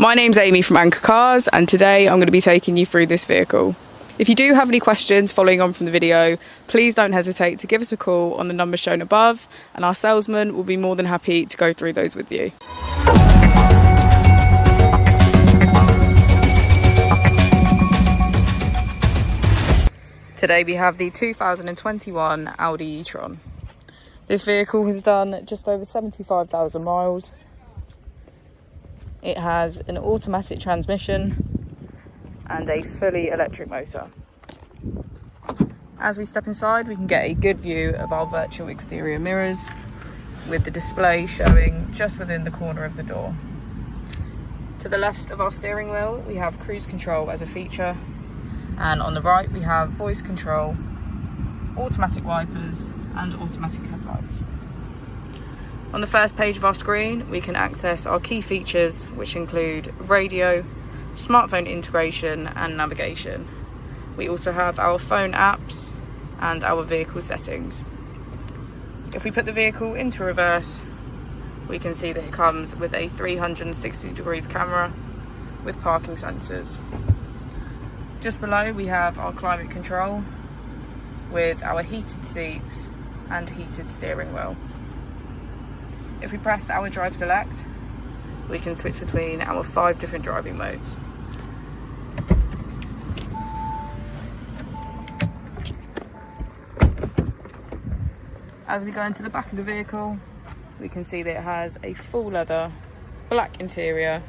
My name's Amy from Anchor Cars, and today I'm going to be taking you through this vehicle. If you do have any questions following on from the video, please don't hesitate to give us a call on the number shown above, and our salesman will be more than happy to go through those with you. Today we have the 2021 Audi E-tron. This vehicle has done just over 75,000 miles. It has an automatic transmission and a fully electric motor. As we step inside, we can get a good view of our virtual exterior mirrors, with the display showing just within the corner of the door. To the left of our steering wheel, we have cruise control as a feature, and on the right we have voice control, automatic wipers and automatic headlights. On the first page of our screen, we can access our key features, which include radio, smartphone integration and navigation. We also have our phone apps and our vehicle settings. If we put the vehicle into reverse, we can see that it comes with a 360 degrees camera with parking sensors. Just below we have our climate control with our heated seats and heated steering wheel. If we press our drive select, we can switch between our 5 different driving modes. As we go into the back of the vehicle, we can see that it has a full leather black interior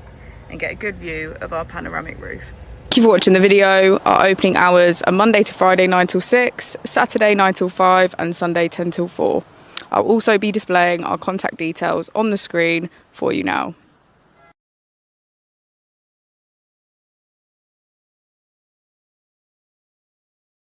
and get a good view of our panoramic roof. Thank you for watching the video. Our opening hours are Monday to Friday 9 till 6, Saturday 9 till 5 and Sunday 10 till 4. I'll also be displaying our contact details on the screen for you now.